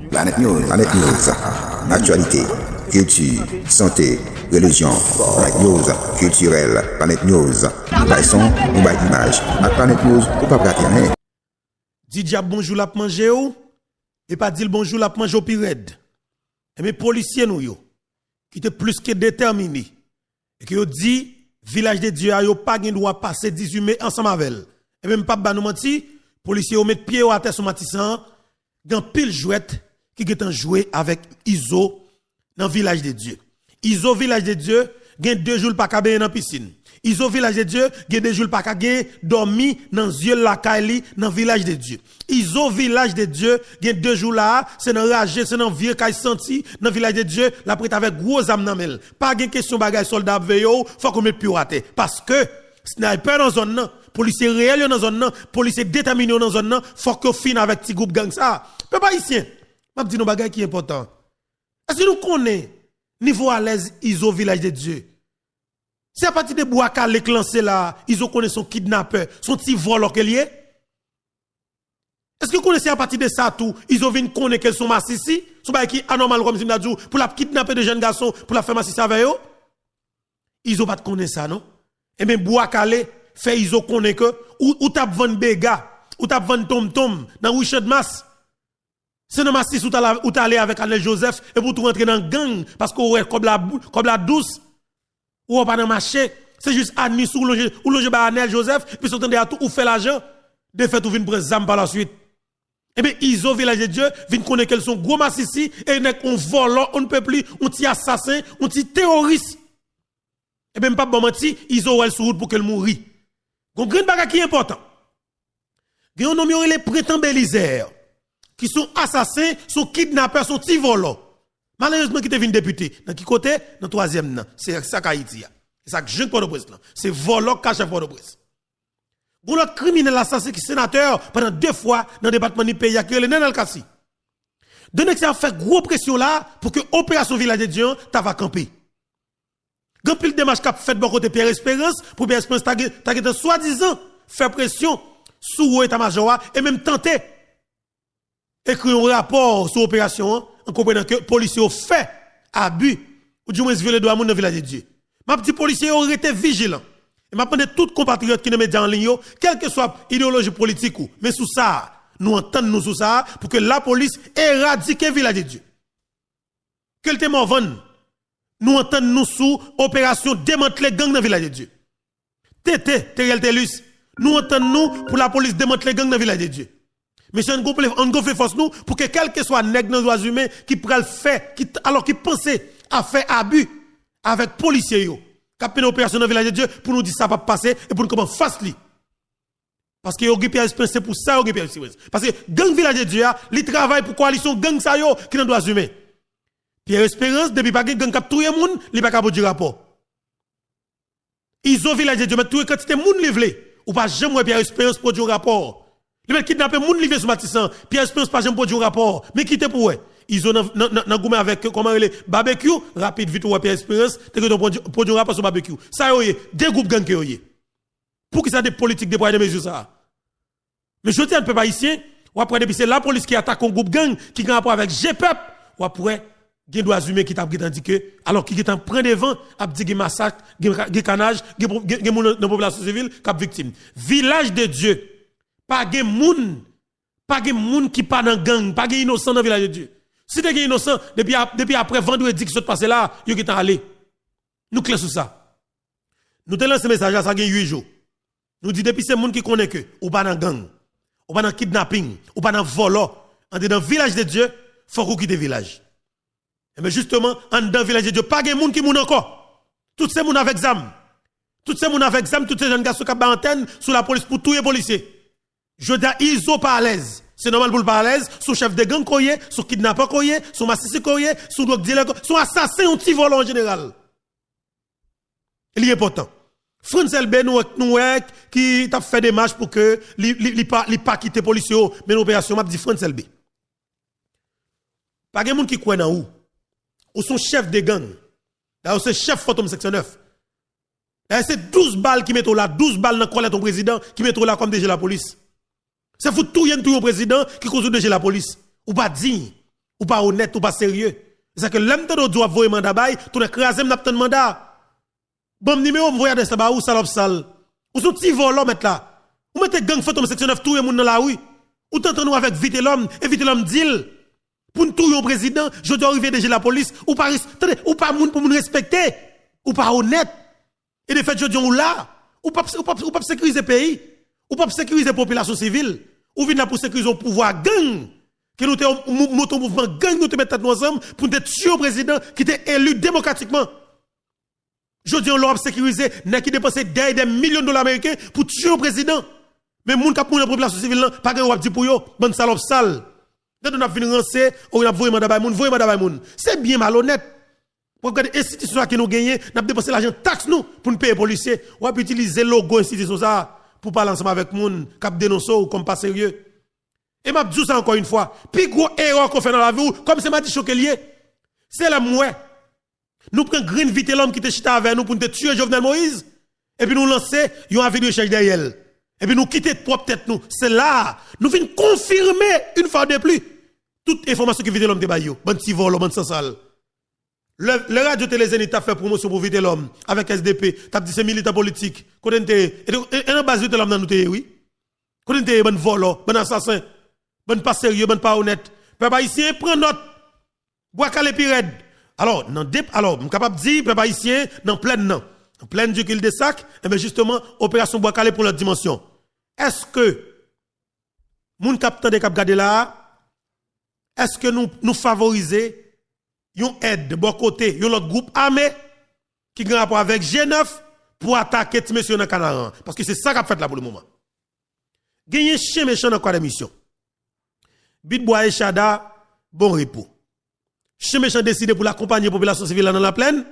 Planète News, actualité, culture, santé, religion, Planète News, culturel, Planète News, nous bail son, nous bail image, à Planète News, ou pas prater rien. Dit diable bonjour la manger ou, et pas dire bonjour la manger au pirate. Et mes policiers nous yo, qui étaient plus que déterminés, et qui ont dit, village de Dieu a yo pas gen droit passer 18 mai ensemble avec elle. Et même pas ba nous menti, policiers ont mis pied à terre sur Matissan, gan pile jouette qui est joué avec Iso dans village de Dieu. Iso village de Dieu, gen 2 jours pas ka dans piscine. Iso village de Dieu, gen 2 jours pas ka dormi dans yeux la kaili dans village de Dieu. Iso village de Dieu, gen 2 jours là, c'est dans rage, c'est dans vieux kay senti dans village de Dieu, la prête avec gros âme nan mel. Pas gen question bagay soldat veyo, faut qu'on mette piraté parce que sniper dans zone nan, policier réel dans zone nan, policier déterminé dans zone nan, faut que fin avec petit groupe gang ça. Peuple haïtien, m'a dit nos bagay qui est important. Est-ce que nous connaissons niveau à l'aise Iso village de Dieu? C'est à partir de Bouaka l'éclancé là, Iso connaît son kidnappeur, son petit voleur qu'elle y est. Est-ce que vous connaissez à partir de ça tout, Iso vient connaître qu'elles sont massissi, son bagay qui anormal comme si m'a dit pour la kidnapper de jeunes garçons, pour la faire massissi avec eux? Iso pas connaître ça non? Et bien Bouaka fait Iso connaît que ou tap vendre béga, ou tap vendre tom-tom dans Richard Mas. C'est dans Massis où t'as allé avec Anel Joseph et pour tout rentrer dans le gang parce qu'on est comme la douce ou on pas dans marché. C'est juste admis ou loger par Anel Joseph puis s'entendre à tout ou fait l'argent de fait ou vinn prendre zam par la suite. Eh bien Iso village de Dieu vinn connaître qu'elles sont gros massissi et on volant on ne peut plus on ti assassin on ti terroriste. Eh bien pas bon menti Iso elle sur route pour qu'elle mourir. Gon grand bagage qui est important. Gen on nomme les prétendants Belisaire qui sont assassins, sont kidnappeurs, sont petits volants. Malheureusement, qui te vient député. Dans qui côté? Dans le troisième, c'est ça qu'Haïti. C'est ça que je ne peux pas. C'est volant caché pour le presse. Bon, l'autre criminel assassin qui est sénateur pendant 2 fois dans le département du pays, qui est le Nenel Kassi. Donc, ça a fait gros pression là pour que l'opération Village de Dieu va camper. Grand pile démarche qu'a fait de bon côté Pierre Espérance pour Pierre Espérance t'a soi-disant faire pression sous l'état-major et même tenter écrit un rapport sur l'opération en comprenant que les policiers ont fait abus ou du moins violé droit dans le village de Dieu. Ma petit policier ont été vigilants. Et m'a demandé tout compatriotes qui ne mettent en ligne, quelle que soit idéologie politique ou, mais sous ça, nous entendons nous sous ça pour que la police éradique le village de Dieu. Quel témoin nous entendons nous sous opération démanteler gang dans le village de Dieu. Teriel Telus, nous entendons nous pour la police démanteler gang dans le village de Dieu. Mais c'est un gonfle force nous pour que quel que soit nègre dans les droits humains qui prend le fait, alors qui pensait à faire abus avec policiers yo, qui a une opération dans le village de Dieu pour nous dire ça va passer et pour nous comment face li. Parce que yo Pierre Espérance c'est pour ça yo Pierre Espérance. Parce que gang village de Dieu li travaille pour coalition gang ça yo qui dans droits humains. Pierre Espérance depuis pas gang cap touyer moun, li pas capable du rapport. Iso village de Dieu mais touyer quantité moun livré ou pas jamais Pierre Espérance produit un rapport. Les mecs kidnappé moun livré sur Matissan, Pierre Espérance pas jamais produit un rapport, mais quitter pour eux. Ils ont nan goumé avec comment les barbecue rapide vite ou Pierre Espérance, te que produit un rapport sur barbecue. Ça yoye, 2 groupes gang yoye. Pour que ça des politiques de poids de mesures ça. Mais je tiens un peu pas ici, ou après depuis c'est la police qui attaque un groupe gang qui a rapport avec GPEP, ou après gen droits humains qui t'a dit que alors qui est en prend devant a dit que massacre, gen canage, gen moun dans population civile cap victime. Village de Dieu. Pas de moun qui pas dans gang, pas de innocent dans le village de Dieu. Si t'es innocent, depuis après vendredi qui s'est passé là, yo qui t'en allé. Nous clair sur ça. Nous te lancé message à ça 8 jours. Nous dit depuis c'est moun qui connaît que ou pas dans gang, ou pas dans kidnapping, ou pas dans volant, en dans le village de Dieu, faut qu'on quitte le village. Et mais justement, en dans le village de Dieu, pas de moun qui moun encore. Tous ces moun avec zam. Tous ces moun avec zam, tous ces jeunes gars qui ont antenne sous la police pour tuer les policiers. Je dis Iso pas à l'aise. C'est normal pour le pas à l'aise. Son chef de gang koye, son kidnappeur koye, son massissi koye, son drogue dealer, son assassin ou petit volant en général. Il est important. France LB nous qui t'a fait des marches pour que li pas quitter policier mais l'opération m'a dit France LB. Pas de monde qui croit dans ou son chef de gang. D'ailleurs c'est chef Phantom section 9. C'est 12 balles qui mettent là, 12 balles dans le ton président qui mettent là comme DG la police. C'est fou tout yen tout au président qui cause DG la police. Ou pas digne. ou pas honnête, ou pas sérieux. C'est que l'homme de doit voyer mandat bail, tout écraser m'aptan mandat. Bon numéro m'voyer de ça ba ou salope sale. Ou son petit volant mettre là. Ou mettez gang fantôme section 9 tout le monde dans la rue. Ou tentez nous avec vite l'homme et vite l'homme deal. Pour nous tout président, je dois arriver déjà la police ou pas moun pour nous respecter ou pas honnête. Et de fait je dis ou là, ou pas sécuriser le pays, ou pas sécuriser la population civile, ou venir pour sécuriser le pouvoir gang. Que nous te mouvement gang, nous te mettons ensemble pour nous tuer le président qui était élu démocratiquement. Je dis, on l'a sécurisé, n'a qui dépensé des millions de dollars américains pour tuer le président. Mais moun kap moun la population civile, pas que on dit pour yo, bonne salope sale. Quand on a fini rancer, on a voyé madame moun, c'est bien malhonnête. Pour que les institutions qui nous gagnent, n'a dépensé l'argent taxe nous pour nous payer les policiers. On a utiliser le logo institution ça pour parler ensemble avec moun, cap dénoncer ou comme pas sérieux. Et m'a dit ça encore une fois. Puis gros erreur qu'on fait dans la vie, comme c'est m'a dit choqué lié. C'est la mouais. Nous prenons Green Vite l'homme qui était chita avec nous pour nous tuer Jovenel Moïse. Et puis nous lancer, yon avis de recherche derrière. Et puis nous quitter propre tête nous. C'est là, nous venons confirmer une fois de plus toute information que Vite l'homme te baillot. Bon petit vol, bon sans sale. Le radio télé Zénith a fait promotion pour Vite l'homme avec SDP, t'as dit c'est militant politique. Quand on et en base Vite l'homme dans nous te oui. Quand on bon volo, bon assassin. Bon pas sérieux, bon pas honnête. Peuple haïtien prend note. Bois calé pirède. Alors, je suis capable de dire, peuple haïtien, dans pleine non. En pleine du kill de sac, et bien justement, opération bois calé pour notre dimension. Est-ce que, moun capitaine de cap gade là, est-ce que nous favorisons yon aide de bon côté, yon l'autre groupe armé, qui a rapport avec G9 pour attaquer ti monsieur dans Canaran? Parce que c'est ça qu'a fait là pour le moment. Gagné chien méchant dans quoi d'émission. Bitbois et Chada, bon repos. Chien méchant décidé pour l'accompagner la population civile dans la plaine,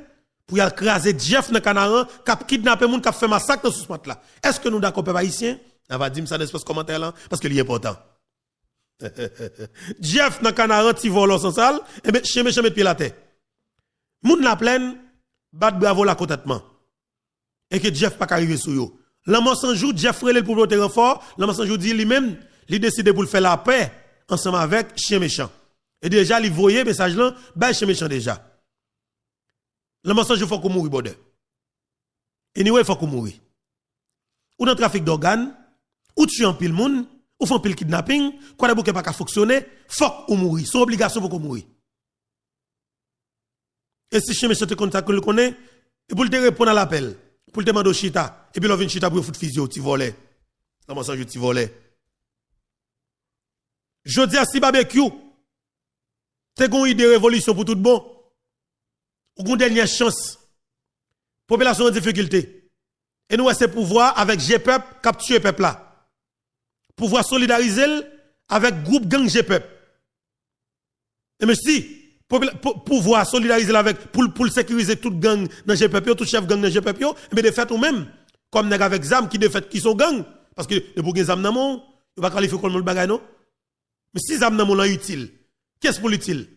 pour y écraser Jeff dans Canaran, cap kidnapper moun, cap fait massacre dans ce spot là. Est-ce que nous d'accord, peuple haïtien? On va dire ça dans l'espace commentaire là, parce que c'est important. Jeff dans Canaran, ti volo sans sale, et bien, chien méchant met pied la terre. Moun la plaine, bat bravo la contentement. Et que Jeff pas arriver sur yo. L'homme sans jour, Jeff relève pour le renfort, l'homme sans jour dit lui-même, il décide pour faire la paix ensemble avec chien méchant. Et déjà, il voyait message là, bah chien méchant déjà. L'homme sans jour faut qu'on mourir bordel. Et il faut qu'on mourir. Ou dans le trafic d'organes, ou tu en pile moun, ou font pile kidnapping, quoi de bouquet pas qu'à fonctionner, faut qu'on mourir. C'est obligation pour qu'on mourir. Et si chien méchant te contacte, que le connaît, et pour te répondre à l'appel, pour te demander au chita, et puis l'on vient chita pour foutre physio, tu volais. L'homme sans jour, tu volais. Je dis à si barbecue, t'es une idée de révolution pour tout bon. Ou une dernière chance. Population en difficulté. Et nous, c'est pouvoir avec GPEP capturer peuple là. Pouvoir solidariser avec groupe gang GPEP. Et mais si, pouvoir solidariser avec, pour sécuriser toute gang dans GPEP, tout chef gang dans GPEP, mais de fait ou même, comme nèg avec zam qui de fait qui sont gang. Parce que de pour zam nan mon, il va qualifier comme le bagay non. Mais si zam nan mon là utile, qu'est-ce pour l'utile?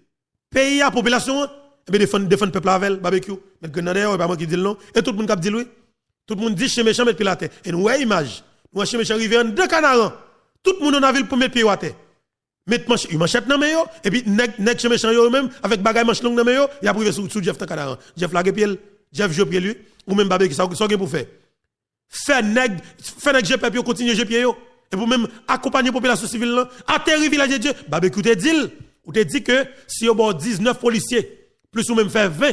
Pays à population, et bien défendre peuple avec barbecue, mettre grenade et pas moi qui dit non, et tout le monde qui dit oui. Tout le monde dit chez méchant mettre pied à terre. Et nous voyons image, nous chez méchant arrivé en deux Canaran. Tout le monde en a ville pour mettre pied à terre. Mettre manchette dans main et puis nèg chez méchant yo même avec bagay manche longue dans main il a privé sous Jeff dans Canaran. Jeff lague pied, Jeff jo pied lui ou même barbecue ça pour faire. Faire nèg GPP yo continuer GPP yo et pour même accompagner la population civile là, atterrir village de Dieu. Barbecue te dit ou te dit que si on a 19 policiers plus ou même faire 20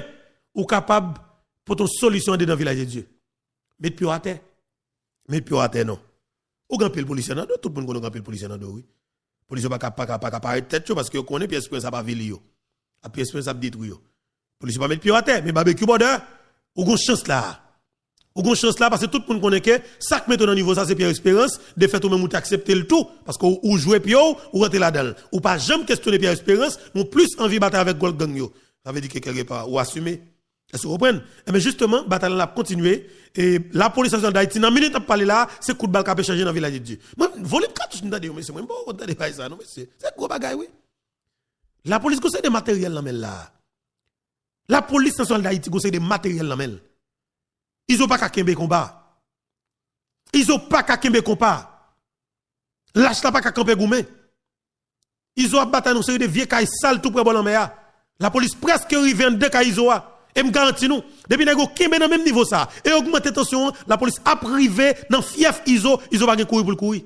ou capable pour ton solution dans le village de Dieu. Mettre pied à terre. Mettre pied à terre non. Ou grand pile policier dans tout le monde connaît grand pile policier dans oui. Policier pas paraître tête parce que connaît pièce pour ça pas ville yo. A pièce pour ça détruire yo. Policier pas mettre pied à terre mais barbecue border ou gon chance là. Ou gon chance là parce que tout le monde connaît que ça que met au niveau ça c'est Pierre Espérance de fait ou même ou accepter le tout parce que ou jouer pied ou rentrer là-dedans. Ou pas jamais questionner Pierre Espérance, ou plus envie battre avec Gold Gang yo. Ça veut dire que quelque part ou assumer. Est-ce que vous comprenez? Mais justement, bataille l'a continué et la police nationale d'Haïti dans minute à parler là, c'est coup de balle qui a changé dans le village de Dieu. Moi volume 4 je n'entendais mais c'est moi pas entendre pas ça non mais c'est gros bagaille oui. La police conseille des matériels là mais là. La police nationale d'Haïti conseille des matériels là mais. Ils ont pas qu'à kembe combat. Ils ont pas qu'à kembe combat. Lâche là pas qu'à camper goumé. Ils ont abattu une série de vieux cailles sales tout près de mer. La police presque arrive en 2 cailles ISO. Et me garantis nous, depuis que nous dans même niveau ça, et augmenter tension, la police a privé dans fief ISO, ils ont pas courir pour le courir.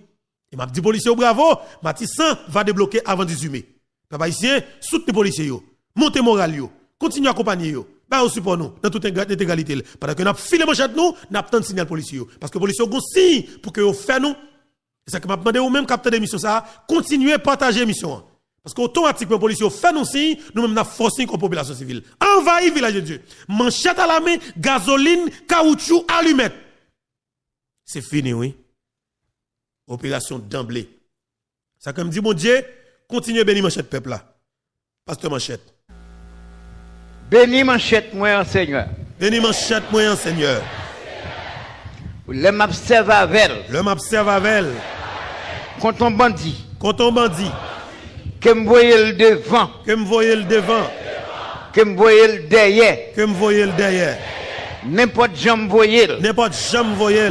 Et m'a dit policier bravo, Matissan va débloquer avant 18 mai. Papa ici, soutenez les policiers yo, montez moral yo, continuez à accompagner yo. Bah au support nous dans toute intégralité. Pendant que nous filé manchette nous, n'a pas de signal policier yo parce que policier ont signe pour que vous fait nous. C'est ça que m'a demandé ou même capteur d'émission ça, continuez à partager l'émission. Parce qu'automatiquement, les policiers fait nous signe, nous-mêmes, nous forcé comme population civile. Envahir village de Dieu. Manchette à la main, gasoline, caoutchouc, allumette. C'est fini, oui. Opération d'emblée. Ça, comme dit mon Dieu, continuez à bénir manchette peuple là. Pasteur Manchette. Bénis manchette, moi, Seigneur. Bénis manchette, moi, Seigneur. Le m'observe avec. Le m'observe avec. Quand on bandit. Quand on bandit. Que me voyez le devant. Que me voyez le devant. Que me voyez le derrière. Que me voyez le derrière. N'importe jambe voyez. N'importe jambe voyez.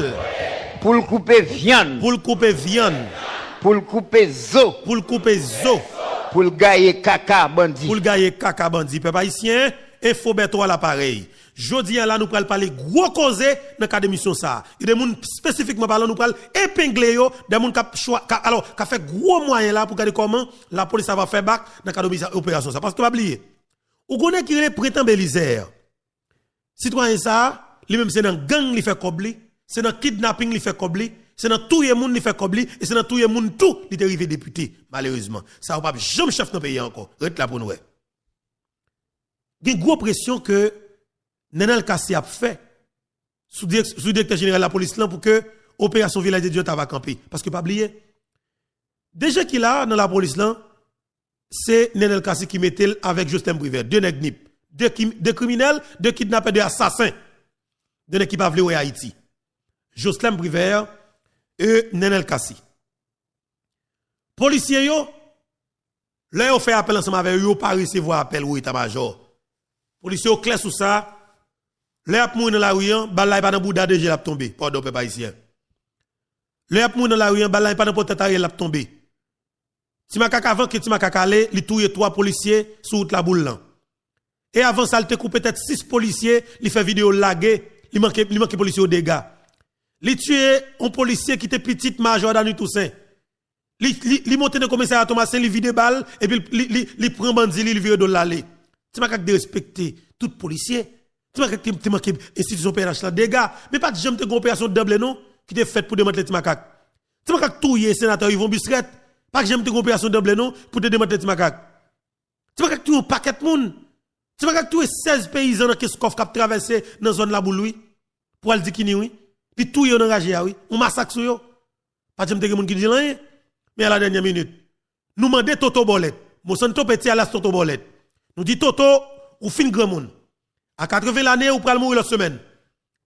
Pour le couper viande. Pour le couper viande. Pour le couper zo. Pour le couper zo. Pour le gailler caca bandit. Pour le gailler caca bandit. Peuple haïtien, info beto à l'appareil. Jodi là nous pral parler gros cause dans le cadre de mission ça. Il y a des gens spécifiquement parlant nous pral épingler yo, des gens qui fait gros moyen là pour regarder comment la police va faire back dans le cadre de l'opération ça parce que pas oublier. Ou connaît qui est prétend Belisaire. Citoyen ça, lui même c'est dans gang li fait cobli, c'est dans kidnapping li fait cobli, c'est dans tout le monde li fait cobli et c'est dans tout le monde tout li arrivé député malheureusement. Ça va pas jamais chef dans pays encore. Rete là pour nous. Il y a une grosse pression que Nenel Kassi a fait sous directeur général de la police là pour que opération Village de Dieu va camper parce que pas oublier déjà qu'il a dans la police là c'est Nenel Kassi qui mettait avec Justin Briver deux nèg deux criminels deux kidnappeurs deux assassins deux nèg qui pas vle Haïti Justin Briver et Nenel Kassi policiers yo là on fait appel ensemble avec eux pas recevoir appel ou état-major policiers au clair sur ça. Le ap moun dans la rue, balay pas dans bouda de l'a tombé, pardon peuple haïtien. Le ap moun dans la rue, balay pas dans porte arrière l'a tombé. Ti makaka avant que ti makaka ale, li touye 3 policiers sur route la boule là. Et avant ça, il te coupe peut-être 6 policiers, li fait vidéo lagué, li manque policier au dégâts. Li tué un policier qui était petit major Dani Toussaint. Li monte dans commissariat Thomasin, li vide balle et puis li prend bandi li vire de l'aller. Ti makaka de respecter tout policier. Tu manques institution PNH là dégâts mais pas de jamais te opération double non qui te fait pour démanteler ti macaque tu manques touyer sénateur Yvon Busret pas jamais te opération double non pour te démanteler ti macaque tu manques touyer un paquet de monde tu manques touyer 16 paysans dans Kiskov qui traversé dans zone la boule pour aller dire qui ni oui puis touyer on engagé oui on massacre sur yo pas jamais te monde qui dit rien mais à la dernière minute nous demander Toto Bolette Monsanto petit à la Toto Bolette nous dit Toto ou fin grand monde. À 80 l'année, ou pral mourir la semaine.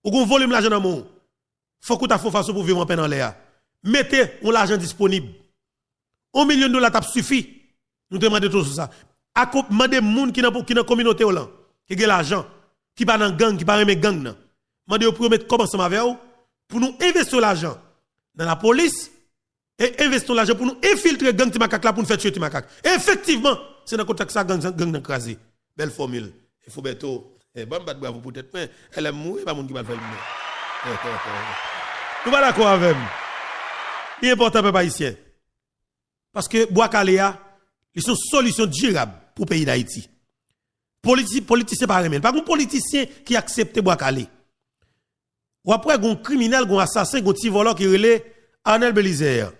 Ou gon volume l'argent dans mon. Faut que ta façon pour vivre en peine en l'air. Mettez l'argent disponible. $1 million t'a suffi. Nous demandons tout ça. À demander moun qui dans communauté là, qui a l'argent, qui pas dans gang, qui pas remet gang nan. Mandez pour mettre comment ensemble avec vous pour nous investir l'argent dans la police et investir l'argent pour nous infiltrer gang ti makak là pour nous faire tuer ti makak. Effectivement, c'est dans contexte ça gang nan crasé. Belle formule. Il faut bientôt bon bat bravo peut-être mais elle aime mourir pas monde qui va le faire nous pas d'accord avec moi il est important peuple haïtien parce que Bois-Caléa ils sont solution durable pour le pays d'Haïti politicien pas remen pas un politicien qui accepte Bois-Calé ou après un criminel un assassin un petit voleur qui relait Arnel Belisaire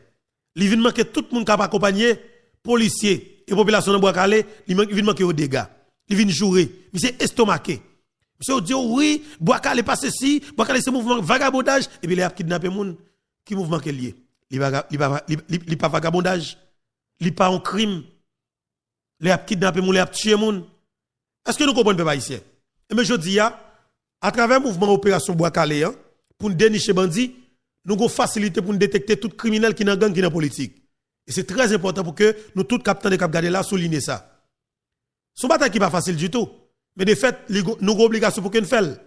il vient manquer tout le monde qui a accompagné policiers et population de Bois-Calé il vient manquer au dégâts. Il vient jouer. Monsieur estomaqué. Monsieur dit oui, Bois-Calé passe ceci, Bois-Calé c'est mouvement vagabondage et puis il a kidnappé moun qui mouvement qui lié. Il pas vagabondage, il pas un crime. Il a kidnappé moun, il a tué moun. Est-ce que nous comprenons pas ici? Et mais je dis à travers mouvement opération Bois-Calé pour nous dénicher bandits, nous avons facilité pour nous détecter tout criminel qui dans gang qui dans politique. Et c'est très important pour que nous tous capteurs de cap garder là souligner ça. Son bataille qui pas facile du tout. Mais de fait, nous avons obligation pour qu'on fasse.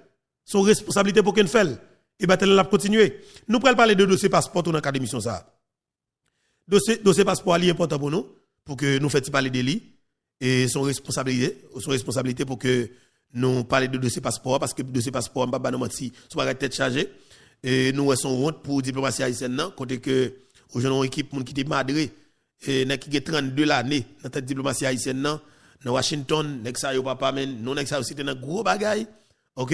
Son responsabilité pour qu'on fasse. Et bataille là continuer. Nous pourrons parler de dossier passeport dans l'académie ça. Dossier passeport est important pour nous pour que nous fassions parler de lui et son responsabilité pour que nous parlions de dossier passeport, parce que le dossier passeport, on ne va pas nous mentir, soit la tête chargée. Et nous avons honte pour la diplomatie haïtienne, côté que nous avons une équipe qui est madré, et qui a 32 l'année dans cette diplomatie haïtienne, dans Washington, nous papa, nous aussi dans un gros bagage. OK?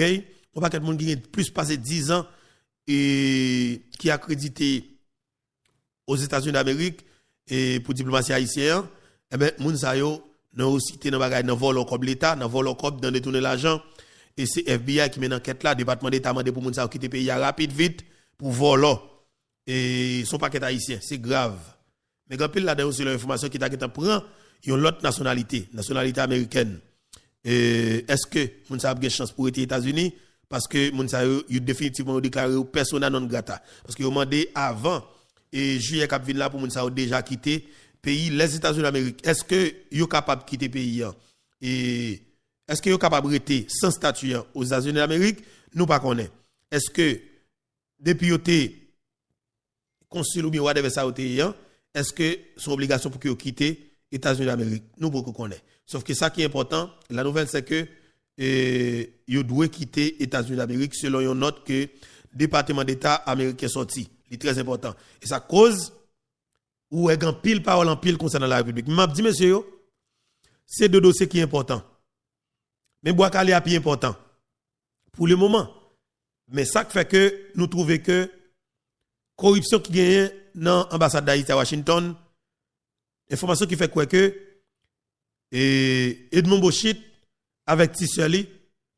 On pas quelqu'un qui a plus passé 10 ans et qui a accrédité aux États-Unis d'Amérique et pour diplomatie haïtienne, eh ben moun sa yo nous aussi dans bagage dans vol comme l'état, dans vol comme dans détourner l'argent et c'est FBI qui mène enquête là, département d'état mandé pour moun sa quitter pays rapide vite pour voler et son paquet haïtien, c'est grave. Mais quand pile là-dedans c'est l'information qui t'a prend une autre nationalité américaine. Est-ce que moun sa a une chance pour être aux États-Unis parce que moun sa yo définitivement déclaré persona non grata parce que yo demandé avant et juillet cap vinn là pour moun sa déjà quitté pays les États-Unis d'Amérique. Est-ce que yo capable de quitter pays et est-ce que yo capable de rester sans statut aux États-Unis d'Amérique? Nous pas connaît. Est-ce que depuis yo té consul ou bien whatever ça est-ce que son obligation pour que yo quitter États-Unis d'Amérique? Nous beaucoup connaît. Sauf que ça qui est important, la nouvelle c'est que yo doit quitter États-Unis d'Amérique selon une note que département d'État américain sorti. C'est très important. Et ça cause ou est en pile parole en pile concernant la République. M'a dit monsieur, c'est deux dossiers qui sont importants. Mais Boakale est plus important pour le moment. Mais ça fait que nous trouvons que corruption qui gagne dans l'ambassade d'Haïti à Washington, information qui fait quoi que Edmond Bochit avec Tisseli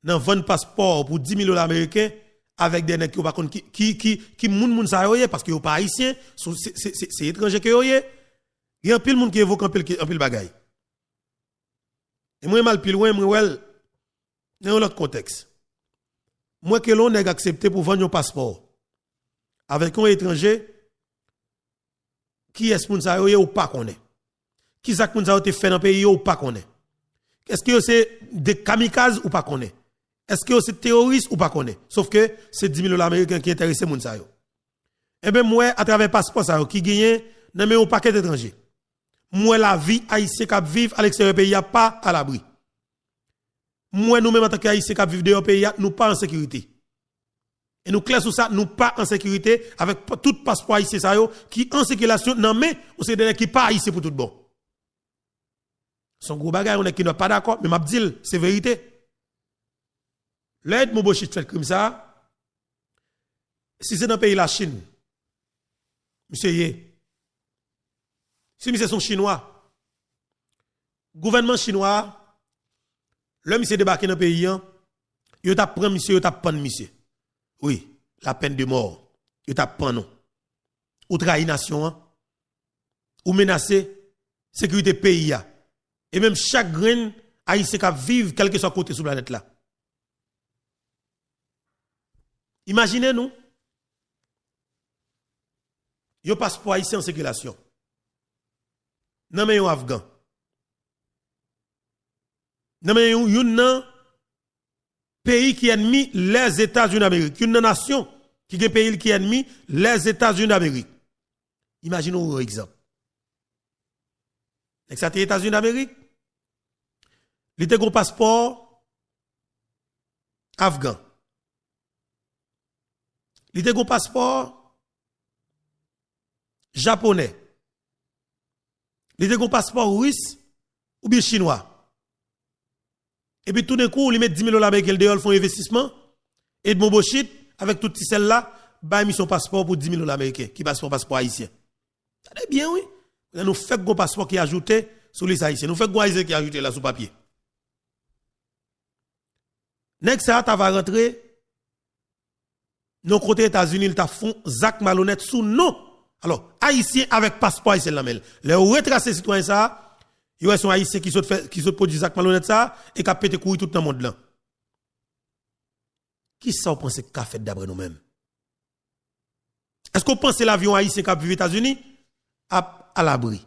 dans 20 passeports pour 10 000 $ américains avec des nèg qui moun sa yoye parce que yo pas haïtien, c'est étranger que yoye. Il y a pile moun qui évoque en pile bagaille. Et moi mal pile loin moi dans l'autre contexte. Moi que l'on nèg accepté pour vendre un passeport avec un étranger qui est moun sa yoye ou pas connaît. Qui ça moun sa yoye fait dans pays ou pas connaît. Est-ce que c'est des kamikazes ou pas connaît? Est-ce que c'est terroriste ou pas connaît? Sauf que c'est 10 000 $ américains qui intéressent moun sa yo. Eh bien, moi, à travers passeport sa yo, qui gagne, nan un paquet d'étrangers. Moi, la vie haïtienne qui vivent à l'extérieur du pays, a pas à l'abri. Moi, nous-mêmes, en tant qu'haïtiens qui vivent dehors du pays, nous pas en sécurité. Et nous clair sur ça, nous pas en sécurité avec tout passeport haïtien sa yo, qui en circulation, non mais, on sait des qui pas haïtien pour tout bon. Son gros bagage, on est qui n'est pas d'accord, mais m'a dit, c'est vérité. L'aide mon Bochit fait comme ça. Si c'est dans le pays la Chine, monsieur yé. Si monsieur sont chinois, gouvernement chinois, l'homme monsieur débarqué dans le pays, il t'a pris monsieur, il t'a pris monsieur. Oui, la peine de mort. Il t'a pris non. Ou trahi nation, ou menacé sécurité pays. Et même chaque grain haïtien qui vivent quel que soit côté sur la planète là. Imaginez-nous, yo passeport haïtien en circulation. Non mais yon Afghan. Non mais yon pays qui ennemi les États-Unis d'Amérique. Une nation qui est un pays qui ennemi les États-Unis d'Amérique. Imaginez-nous un exemple. Et ça, les États-Unis d'Amérique, il était un passeport afghan. Il était un passeport japonais. Il était un passeport russe ou bien chinois. Et puis tout d'un coup, il met 10 000 $ américains dehors, font investissement. Et de mon Bochit, avec toutes ces celles-là, bah, mis son passeport pour 10 000 $ américains, qui passe son passeport haïtien. Ça va bien, oui. Nous faisons un passeport qui est ajouté sur les haïtiens. Nous faisons un haïtien qui est ajouté là sous papier. Next, ça va rentrer. Nos côtés États-Unis, ils font Zach malhonnête sous nom. Alors, haïtien avec passeport haïtien là même. Les retracés citoyens ça, ils sont haïtiens qui sont produit Zach malhonnête ça et qui a pété couille tout dans le monde là. Qui ça vous pensez qu'a fait d'après nous-mêmes? Est-ce qu'on pense l'avion haïtien qui a vécu aux États-Unis à l'abri?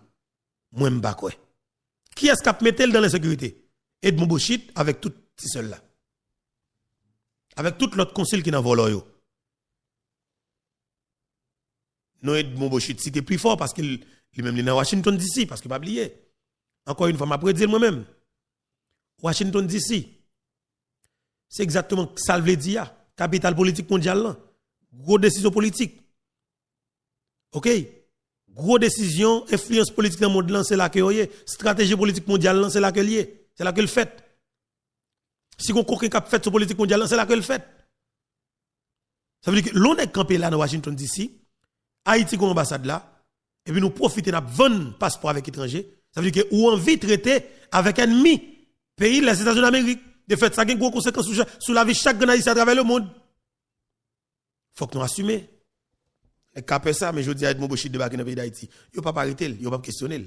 Moi m'ba quoi. Qui est-ce qui a mettre dans la sécurité? Edmond Bochit avec tout ces seul là. Avec tout l'autre conseil qui n'a volé yo. Non Edmond Bochit c'était plus fort parce qu'il même dans Washington DC parce qu'il pas oublié. Encore une fois, je vais dire moi-même. Washington DC, c'est exactement ça le veut dire, capitale politique mondiale. Gros décision politique. OK? Gros décision, influence politique dans le monde, c'est là que vous stratégie politique mondiale, c'est là que lié. C'est là que le fait. Si on a cap fait sur politique mondiale, c'est là que le fait. Ça veut dire que l'on est campé là dans Washington DC, Haïti comme ambassade là, et puis nous profitons de vendre passeport avec étrangers. Ça veut dire que ou envie de traiter avec ennemi pays les États-Unis d'Amérique. De fait, ça a une grosse conséquence sur la vie de chaque Haïtien à travers le monde. Faut que nous assumions. Et capé ça, mais je dis à mon bochit de débarquer dans le pays d'Haïti. Yo pas arrêter, yo pas questionner,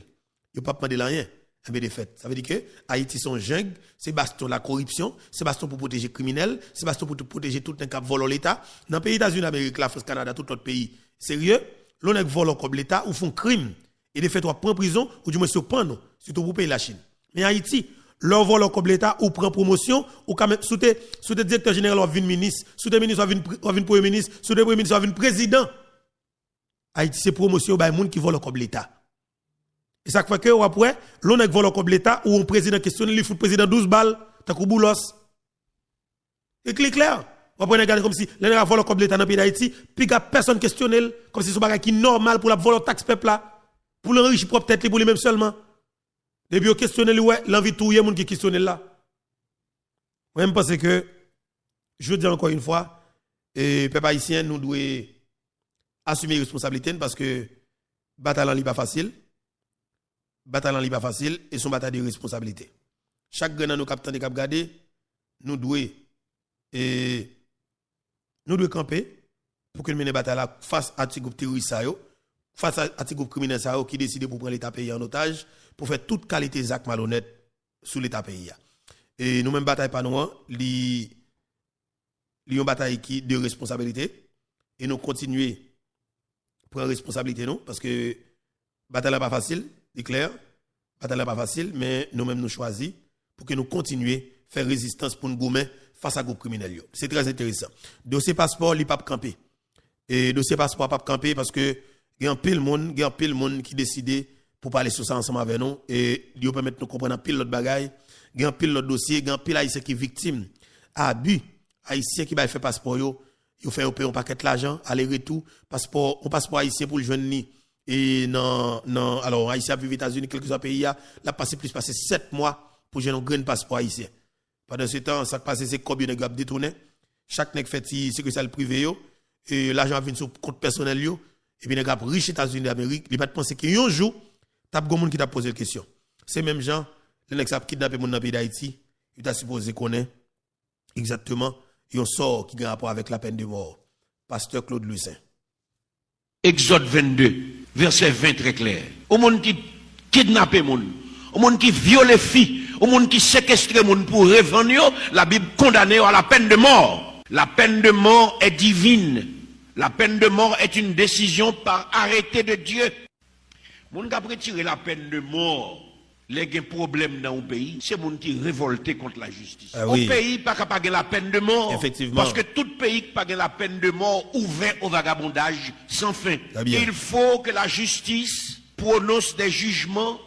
yo pas demander rien. Mais de fait, ça veut dire que Haïti son jungle, c'est baston la corruption, c'est baston pour protéger les criminels, c'est baston pour protéger tout un cap volant l'État. Dans les pays États-Unis d'Amérique, la France, Canada, tout autre pays sérieux, l'on est volant comme l'État ou font crime. Et de fait, on prend prison ou du moins surprendre, surtout pour payer la Chine. Mais Haïti, leur volant comme l'État ou prend promotion ou quand même sous tes directeur général ou vin ministre, sous tes ministres ou vin premier ministre, sous tes premier ministre ou vin président. Haïti c'est promotion by moun qui vole comme l'État. Et ça fait que après, l'on est volé comme l'État ou un président questionne, il fout président 12 balles, t'as coup boulos. C'est clair. On va regarder comme si l'on a volé comme l'État dans le pays d'Haïti, puis il personne questionne, comme si c'est un bagage qui est normal pour la voler taxe peuple là, pour l'enrichir propre tête pour lui-même seulement. Depuis on questionne ouais, l'envie de tout y a moun qui questionne là. Moi je pense que je dis encore une fois, peuple haïtien nous devons assumer responsabilité parce que bataille n'est pas facile. Bataille n'est pas facile et son bataille de responsabilité. Chaque grand nous capitaine de cap garder, nous devons camper pour que nous menions bataille là face à ces groupes terroristes face à ces groupes criminels qui décident pour prendre l'État pays en otage pour faire toute qualité d'actes malhonnêtes sous l'État pays. Et nous même bataille pas nous li une bataille qui de responsabilité et nous continuer prendre responsabilité nous parce que bataille n'est pas facile. C'est clair, bataille n'est pas facile, mais nous-mêmes nous choisissons pour que nous continuions à faire résistance pour nous gommer face à groupe criminel. C'est très intéressant. Dossier passeport, il n'est pas camper. Et dossier passeport, pas camper parce que il y a un pile monde qui décide pour parler sur ça ensemble avec nous et il permet de nous comprendre un pile l'autre bagaille, il y a un pile l'autre dossier, il y a un pile haïtien qui est victime abus haïtien qui va faire passeport yo fait payer un paquet l'argent aller-retour passeport haïtien pour le jeune ni. Et non, alors, Haïtien vivre aux États-Unis, quelques autres pays, là, passé 7 mois pour gérer un grand passeport haïtien. Pendant ce temps, ça passe, c'est combien de gars détourné. Chaque nèg fait c'est que ça le privé, et l'argent vient sur compte personnel, et puis les gars riches États-Unis d'Amérique, ils ne pensent pas qu'un jour, t'as un monde qui t'a posé la question. C'est même gens, les nèg qui ont kidnappé mon dans le pays d'Haïti, ils t'a supposé connaître exactement, un sort qui a rapport avec la peine de mort. Pasteur Claude Lucin. Exode 22, verset 20 très clair. Au monde qui kidnappe moun, au monde qui viole filles, au monde qui séquestre moun pour revendre, la Bible condamne à la peine de mort. La peine de mort est divine. La peine de mort est une décision par arrêté de Dieu. Moun qui a retiré la peine de mort, les problèmes dans un pays, c'est moun qui révolté contre la justice. Ah oui. Au pays pas capable la peine de mort. Effectivement. Parce que tout pays qui pas la peine de mort ouvert au vagabondage sans fin. Il faut que la justice prononce des jugements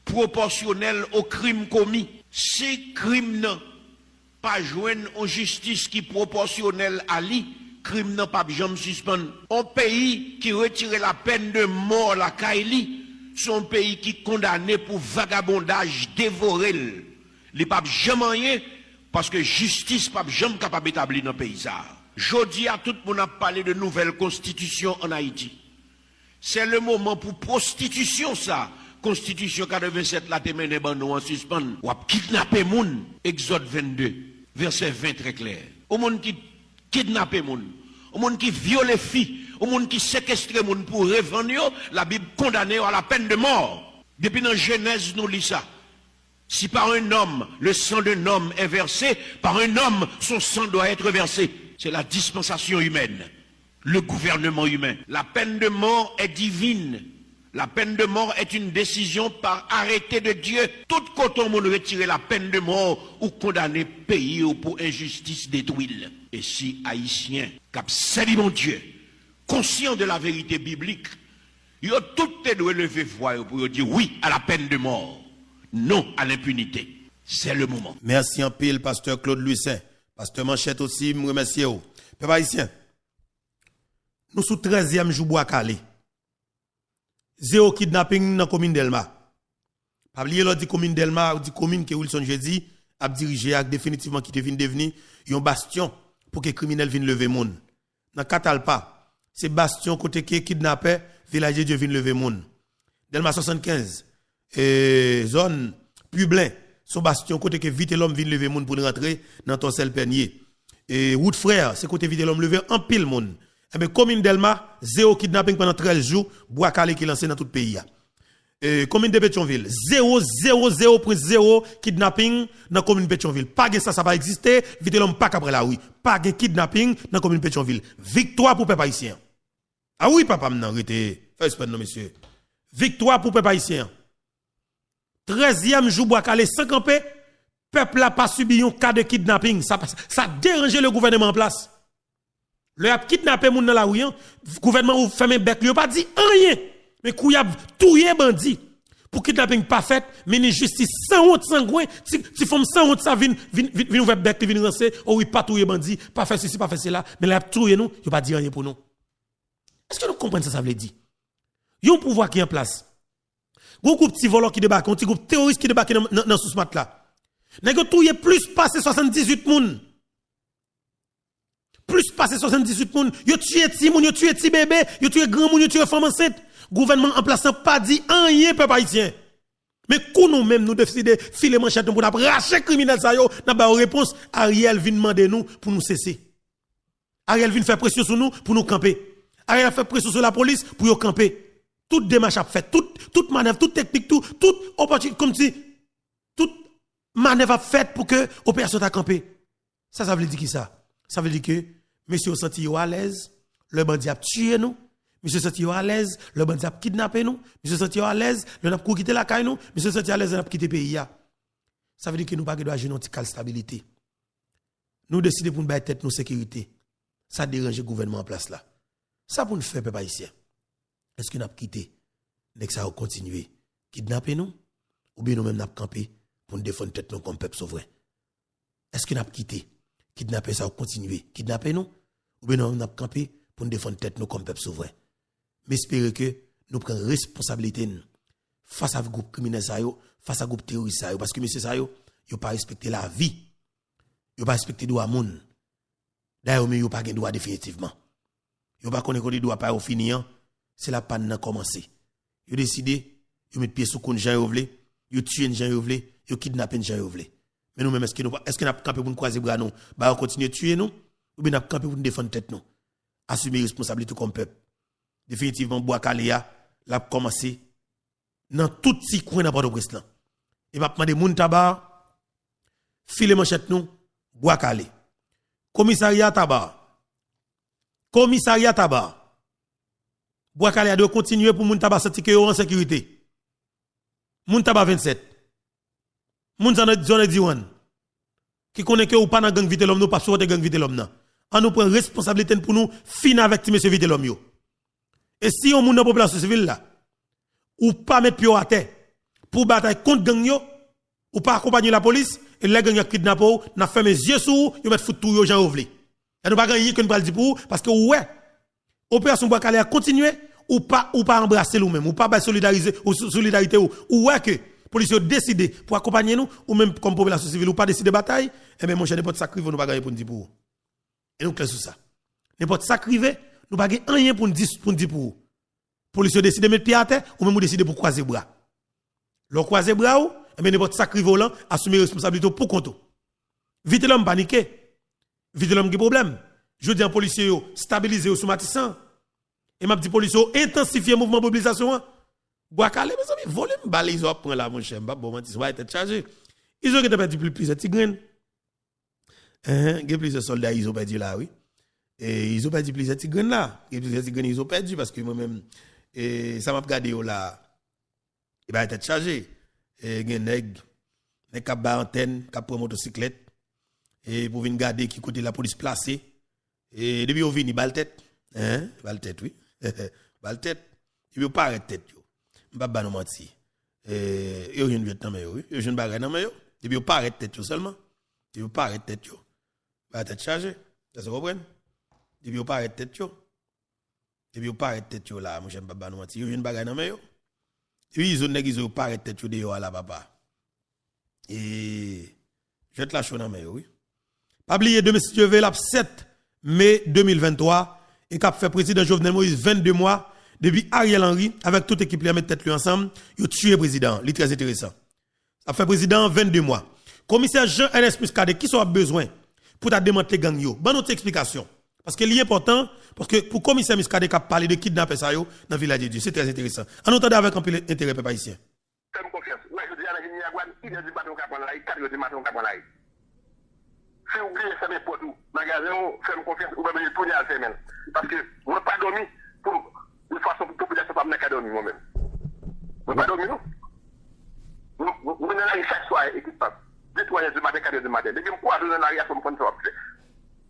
proportionnels aux crimes commis. Si crime n'a pas joindre en justice qui proportionnelle à lui, crime n'a pas jamais suspendre. Un pays qui retire la peine de mort la Kaili, son pays qui condamné pour vagabondage dévoré. Il n'y a pas jamais rien parce que justice pas jamais capable d'établir dans le pays. Jodi à tout le monde a parlé de nouvelle constitution en Haïti. C'est le moment pour prostitution ça. Constitution 87 la témène des bandits en suspens. Ou a kidnapper moun. Exode 22, verset 20 très clair. Au monde qui kidnapper moun, au monde qui viole filles, au monde qui séquestre moun pour revendre, la Bible condamne à la peine de mort. Depuis dans Genèse nous lit ça. Si par un homme, le sang d'un homme est versé, par un homme, son sang doit être versé. C'est la dispensation humaine, le gouvernement humain. La peine de mort est divine. La peine de mort est une décision par arrêté de Dieu. Tout quand on retire la peine de mort ou condamner pays ou pour injustice détruite. Et si Haïtien, cap sali mon Dieu, conscient de la vérité biblique, ils ont tout doit lever voix pour dire oui à la peine de mort. non à l'impunité. C'est le moment. Merci en pile, pasteur Claude Lucin. Pasteur Manchette aussi, me remercie. Peuple haïtien, nous sous 13e jour bois calé. Zéro kidnapping dans la commune d'Elma. Pas oublier l'autre commune d'Elma ou dit commune que Wilson jeudi a dirigé avec définitivement qui devine devenir un bastion pour que les criminels viennent lever monde. Dans Catalpa, c'est bastion côté qui kidnappé, villager Dieu viennent lever monde. Delma 75 zone Publin, son bastion côté que vite l'homme viennent lever monde pour rentrer dans ton sel pernier. Et route frère, c'est côté vite l'homme lever en pile monde. Eh bien, commune d'Elma, zéro kidnapping pendant 13 jours, bois calé qui lancé dans tout le pays. Commune de Pétionville, 0,0,0 kidnapping dans la commune de Pétionville. Pas que ça va exister, vite l'homme pas qu'après la oui. Pas de kidnapping dans la commune de Pétionville. Victoire pour peuple haïtien. Ah oui, papa, m'en arrêtez. Faites non, monsieur. Victoire pour peuple haïtien. 13e jour bois calé sans camper, peuple n'a pas subi un cas de kidnapping. Ça dérange le gouvernement en place. Le a kidnappé moun dans la rue, gouvernement ou fermé bec, il pas dit rien. Mais kou y a touye bandit. Pour kidnapping pas fait, ministre justice sans honte sans goin, si femme sans honte ça vinn ouvert bec, vinn rancer, oh oui pas touye bandit, pas fait ceci, pas fait cela, mais la touye nous, il pas dit rien pour nous. Est-ce que nous comprenons ça veut dire? Yon pouvoir qui est en place. Gros groupe petit voleur qui débarque, un petit groupe terroriste qui débarque dans sous mat là. Nèg touye plus passé 78 moun. Plus passé 78 moun, yo tué ti moun, yo tué ti bébé, yo tué grand moun, yo tué femme enceinte. Gouvernement en place n'a pas dit rien peuple haïtien. Mais kou nous même nous décider filer manchette pour racher criminel ça yo, n'a pas réponse. Ariel vient demander nous pour nous cesser. Ariel vient faire pression sur nous pour nous camper. Ariel fait pression sur la police pour nous camper. Toute démarche a fait, toute manœuvre, toute technique, toute opportunité comme si toute manœuvre a fait pour que opération t'a campé. Ça veut dire qui ça? Ça veut dire que monsieur senti à l'aise, le bandit a tué nous. Monsieur senti à l'aise, le bandit a kidnappé nous. Monsieur senti à l'aise, le n'a pas quitté la caille nous. Monsieur senti à l'aise, le n'a pas quitté le pays. Ça veut dire que nous ne pouvons pas agir dans une stabilité. Nous décidons pour nous battre tête nos sécurité. Ça dérange le gouvernement en place là. Ça pour nous faire, peuple haïtien. Est-ce que nous avons quitté? Est-ce que ça va continuer? Kidnapper nous? Ou bien nous-mêmes nous avons campé pour nous défendre tête nous comme peuple souverain? Est-ce que nous avons quitté? Kidnapper ça va continuer? Kidnapper nous? Ou bien nous avons campé pour nous défendre tête nous comme peuple souverain? Mais espérons que nous prenons responsabilité face à groupe criminel, face à groupe terroriste, parce que monsieur Sayo, il n'a pas respecté la vie, il n'a pas respecté le droit à monde. D'ailleurs, il n'a pas de droit définitivement. Il n'a pas connaître que le droit pas au finir, c'est la panne a commencé. Il a décidé, il met pied sous compte Jean Yovlé, il tue Jean Yovlé, il kidnappe Jean Yovlé. Mais nous-mêmes, est-ce que nous avons campé pour nous croiser bras nous, on continue de tuer nous, ou bien nous avons campé pour nous défendre tête nous, assumer responsabilité comme peuple. Définitivement, Bois-Caléa l'a commencé dans tout petit coin de Port-au-Prince. Et m'a demandé moun tabac, filer manchette nous, Bois-Calé. Commissariat tabac. Bois-Calé doit continuer pour moun tabac sentir que en sécurité. Moun tabac 27. Moun zone 11. Qui connaît que ou pas dans gang vite l'homme nous pas sur gang vite l'homme nan. On nous prend responsabilité pour nous finir avec monsieur vite l'homme yo. Et si on moun dans population civile là, ou pas mettre pied à terre pour bataille contre gang yo, ou pas accompagner la police, et les gang kidnappé ou, n'a fermé les yeux sur yo mettre foutre tout yo Jean Yovlé. Et nous pas gagner que nous pas dire pour parce que ouais, opération Bois-Calé a continué ou pas embrasser nous même, ou pas solidariser ou solidarité ou ouais que police a décidé pour accompagner nous ou même comme population civile ou pas décider bataille, et bien mon cher n'importe sacrifier nous pas gagner pour nous dire pour. Et nous clair sur ça. N'importe sacrifier nous pas gagner rien pour nous dire pour vous. Police décide de mettre pied à terre ou même décide pour croiser bras. Le croiser bras ou et bien n'importe sacré volant assumer responsabilité pour compte. Vite l'homme paniqué. Vite l'homme qui problème. Je dis en policier stabiliser sous Matissan. Et m'a dit policier intensifier mouvement mobilisation. Bois-Calé mes amis volume balle ils ont prend là mon cher bon Matissan va être chargé. Ils ont perdu plus tigren. Plusieurs soldats ils ont perdu là oui. Et ils ont perdu plusieurs tigres là. Et plusieurs tigres ils ont perdu parce que moi-même, ça m'a regardé là. Il va être chargé. Et il y a des cap antenne, cap pour motocyclette. Et pour venir garder qui côté la police placée. Et depuis on vient, balle tête. Balle tête, oui. Balle tête. Il veut pas arrêter tête. Je ne vais pas nous mentir. yo vient Vietnam yo, yo jeune bagay nan yo. Et puis yo pas arrête tête yo seulement. Et yo pas arrête tête yo. Pas tête chargée. Ça se comprend? Et puis yo pas arrête tête yo. Et puis yo pas arrête tête yo là, mon cher papa nous menti. Yo jeune bagay nan yo. Et puis ils ont nèg yo pas arrête tête yo de là papa. Et je te la chaud nan yo, oui. Pas oublier de M. le 7 mai 2023 et qu'a fait président Jovenel Moïse 22 mois depuis Ariel Henry avec toute équipe qui a mis tête lui ensemble, il a tué le président. C'est très intéressant. Ça fait président 22 mois. Commissaire Jean-Ernest Muscadet, qui soit besoin pour ta démanteler gang yo? Bonne autre explication. Parce que c'est important, parce que pour commissaire Muscadet qui a parlé de kidnapper ça yo dans le village de Dieu, c'est très intéressant. En entendant avec un peu d'intérêt peuple haïtien. Fais-moi confiance. Moi, je dis à la Guinée-Guane, il y a du bâton qui a pris là, 4 du bâton qui a pris là. Si vous oubliez ça, mes potes, magasin, fais-moi confiance, vous allez tourner à la semaine. Parce que moi, pas dormi pour une façon pour la population pas me dormir moi-même. Moi, pas dormi, non? Vous venez là chaque soir, écoute pas. 2-3 du matin, 4 du matin. Dès que je crois dans l'arrière, il faut me prendre ça.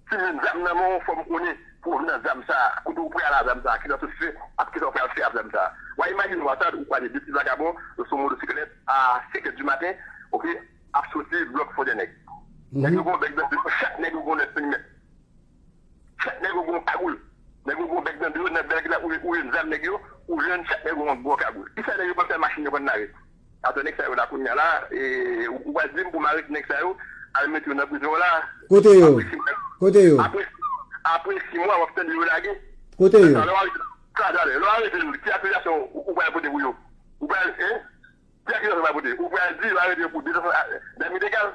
Si je me zame dans mon, il faut me connaître pour venir zame ça, quand vous prenez la zame ça, qui doit se faire, après qu'ils ont fait la zame ça. Ouais, imaginez-moi ça, vous prenez deux petits vagabonds de son motocyclette à 5 du matin, ok, à sortir le bloc Fodenek. Chaque nègre gon net périmètre. Chaque nègre gon cagoule. Nègre gon bec dans deux net bec là où une zame nègre ou jeune chaque nègre gon gros cagoule. Qui ça nègre pas faire machine de connaître. Attendez que ça la kounya là et ou va dire pour marrer nègre ça yo, aller mettre dans prison là. Côté yo. Après 6 mois on va obtenir la guerre. Côté yo. Qui appellation ou va voter pour yo. Ou va qui accusation va voter. Ou va dire arrêter pour des illégal.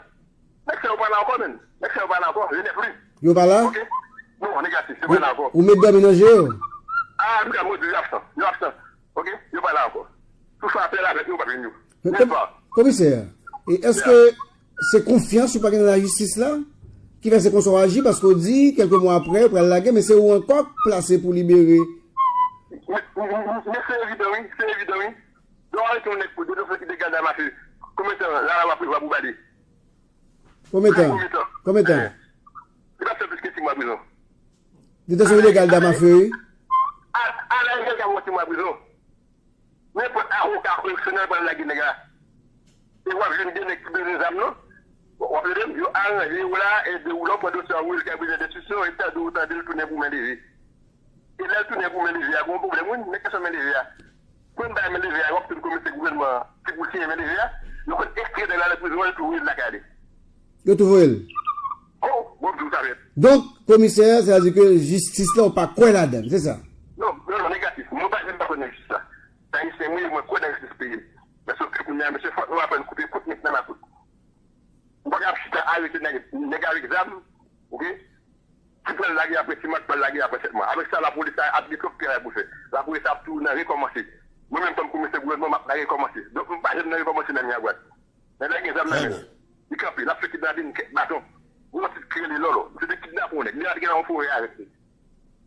L'excès pas là encore, même. L'excès pas là encore, je n'ai plus. Yo pas là? Ok? Non, négatif, c'est pas là encore. Ou mettez bien ménager? Ah, nous avons dit absent. Nous absent. Ok? Je pas là encore. Tout ça appelle avec nous, pas venir. N'est-ce pas? Commissaire, et est-ce que c'est confiance ou pas dans la justice là? Qui fait qu'on soit agi parce qu'on dit quelques mois après, pour la guerre, mais c'est où encore placé pour libérer? Mais c'est évident, oui. C'est évident, oui. Donc, on est pour deux ceux qui dégagent la mafie. Combien de temps là, on va pouvoir vous balader? Combien de temps? Combien de temps? Il va faire plus que 6 mois de prison. Détention illégale dans ma feuille. À la guerre, il y a 6 mois de prison. N'importe avocat correctionnel pour la Guinée. Et moi, je viens des âmes, non? On peut dire, je arrange là et de roulant pour d'autres où il y a des décisions et de autant de tourner pour m'aider. Et là, tourner pour m'aider, il y a un problème, mais qu'est-ce que m'aider? Quand on va m'aider, il y a un comité gouvernement qui vous tient m'aider. Nous allons extraire de la prison et trouver la garde. Yo trouve elle. Oh, bon, vous savez. Donc, commissaire, ça veut dire que justice là, on pas quoi là-dedans, c'est ça? Non, négatif. Moi, je ne sais pas connaître ça. C'est moi, quoi dans ce pays. Mais sauf que, monsieur, on va pas couper toute dans ma coupe. On va arrêter avec les armes, ok? Tu peux la guerre après 6 mois, tu peux la guerre après 7 mois. Avec ça, la police a appliqué ce qu'elle a bouffé. La police a tout recommencé. Moi-même, comme commissaire gouvernement, je vais recommencer. Donc, je ne vais pas recommencer dans la guerre. Mais la guerre, ça il campe, il a fait kidnapper une bâton. Vous avez créé les lolos. C'est des kidnappeurs. Il y a des gens qui ont fait avec lui.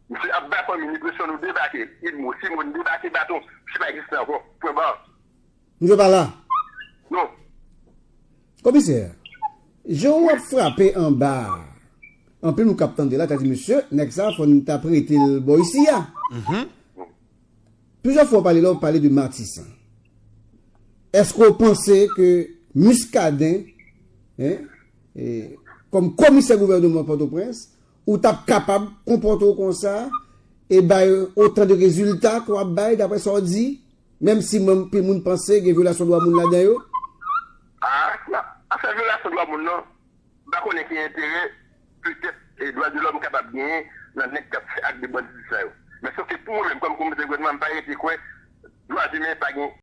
Monsieur Abba, comme une impression de débarquer. Il m'a aussi débarqué bâton. Je ne sais pas exister encore. Point barre. Nous sommes pas là. Non. Commissaire, je vais frapper en bas. En plus, nous captons de là, tu as dit, monsieur, Nexa, il faut nous prêter le boy ici. Plusieurs fois, on parlait de Martissan. Est-ce qu'on pensait que Muscadet, comme commissaire gouvernement Port-au-Prince, ou t'as capable de comporter comme ça, et autant de résultats qu'on a d'après ce qu'on dit, même si même tout le monde pensait que violation de droit là-dedans? Ah, cette violation de droit, non. Bah, qu'on est qui intérêt, peut-être, et droit de l'homme capable de gagner, dans le acte de bandit. Mais sauf que pour moi-même, comme commissaire gouvernement, pas été quoi, droit de l'homme pas gagné.